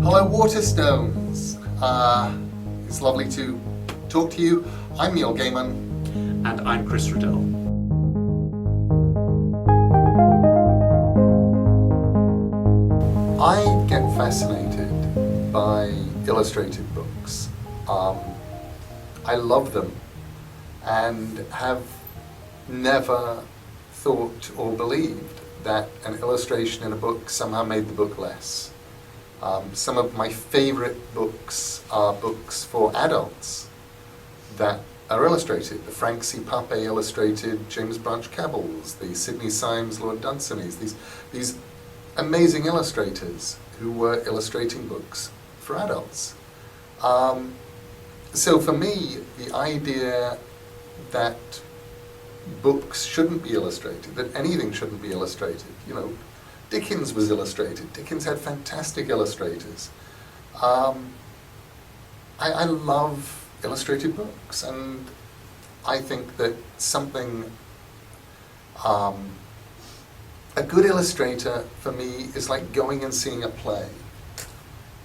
Hello Waterstones, it's lovely to talk to you. I'm Neil Gaiman. And I'm Chris Riddell. I get fascinated by illustrated books. I love them and have never thought or believed that an illustration in a book somehow made the book less. Some of my favorite books are books for adults that are illustrated. The Frank C. Pape illustrated James Branch Cabell's, the Sidney Symes, Lord Dunsany's, these amazing illustrators who were illustrating books for adults. So for me, the idea that books shouldn't be illustrated, that anything shouldn't be illustrated, Dickens was illustrated. Dickens had fantastic illustrators. I love illustrated books, and I think that a good illustrator for me is like going and seeing a play.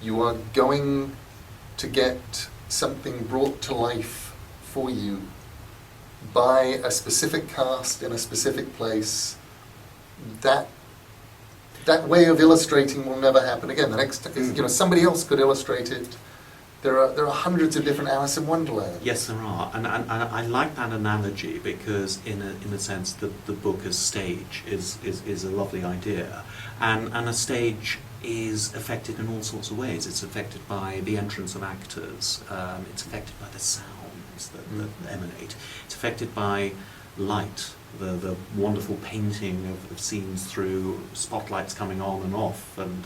You are going to get something brought to life for you by a specific cast in a specific place. That way of illustrating will never happen again. The next, somebody else could illustrate it. There are hundreds of different Alice in Wonderland. Yes, there are, and I like that analogy because, in a sense, the book as stage is a lovely idea, and a stage is affected in all sorts of ways. It's affected by the entrance of actors. It's affected by the sounds that emanate. It's affected by light. The wonderful painting of scenes through spotlights coming on and off, and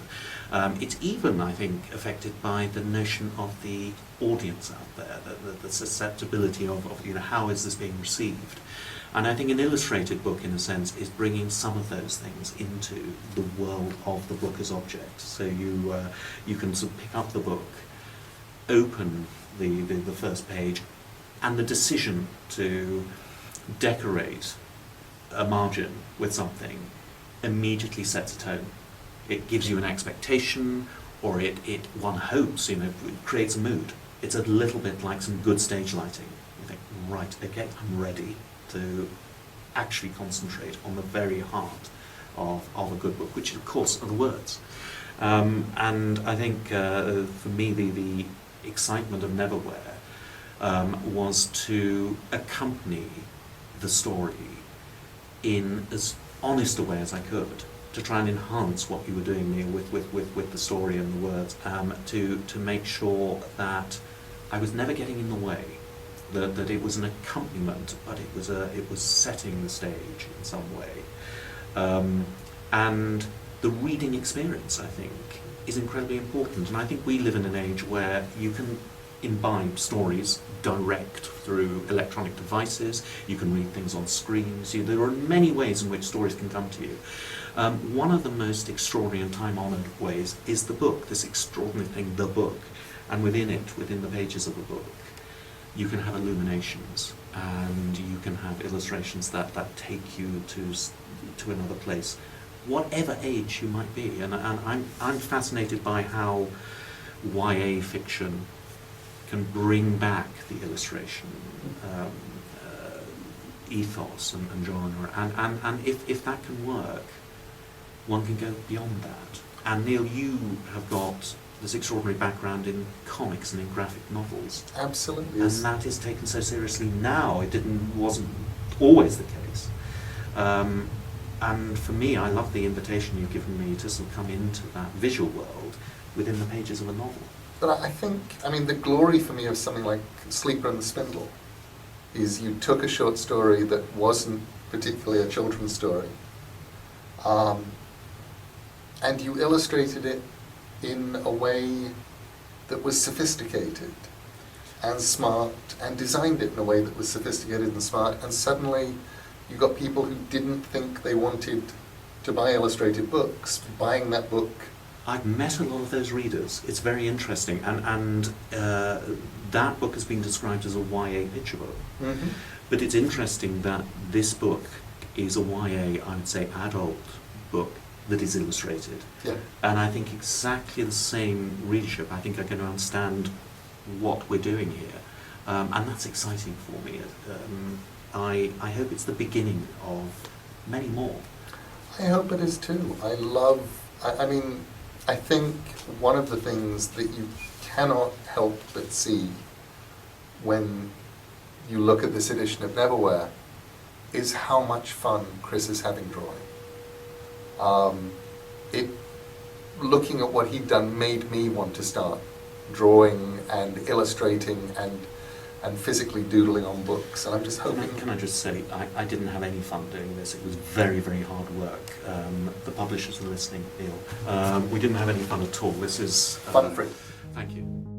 it's even, I think, affected by the notion of the audience out there, the susceptibility of how is this being received. And I think an illustrated book, in a sense, is bringing some of those things into the world of the book as object. So you can sort of pick up the book, open the first page, and the decision to decorate a margin with something immediately sets a tone. It gives you an expectation, or one hopes, it creates a mood. It's a little bit like some good stage lighting. You think, right, okay, I'm ready to actually concentrate on the very heart of a good book, which of course are the words. And I think for me the excitement of Neverwhere was to accompany the story in as honest a way as I could, to try and enhance what you were doing, Neil, with the story and the words, to make sure that I was never getting in the way, that it was an accompaniment, but it was setting the stage in some way. And the reading experience, I think, is incredibly important. And I think we live in an age where you can imbibe stories direct through electronic devices. You can read things on screens. There are many ways in which stories can come to you. One of the most extraordinary and time-honoured ways is the book, this extraordinary thing, the book. And within the pages of the book, you can have illuminations, and you can have illustrations that take you to another place, whatever age you might be. And I'm fascinated by how YA fiction can bring back the illustration ethos and genre, and if that can work, one can go beyond that. And Neil, you have got this extraordinary background in comics and in graphic novels. Absolutely. And that is taken so seriously now. It wasn't always the case. And for me, I love the invitation you've given me to sort of come into that visual world within the pages of a novel. But I think, the glory for me of something like Sleeper and the Spindle is you took a short story that wasn't particularly a children's story, and you illustrated it in a way that was sophisticated and smart, and designed it in a way that was sophisticated and smart, and suddenly you got people who didn't think they wanted to buy illustrated books buying that book. I've met a lot of those readers. It's very interesting, and that book has been described as a YA picture book. Mm-hmm. But it's interesting that this book is a YA, I would say, adult book that is illustrated. Yeah. And I think exactly the same readership, I think, are going to understand what we're doing here. And that's exciting for me. I hope it's the beginning of many more. I hope it is too. I mean, I think one of the things that you cannot help but see when you look at this edition of Neverwhere is how much fun Chris is having drawing. Looking at what he'd done made me want to start drawing and illustrating and physically doodling on books, and I'm just hoping... Can I just say, I didn't have any fun doing this. It was very, very hard work. The publishers are listening, Neil. We didn't have any fun at all. This is... Fun free. Thank you.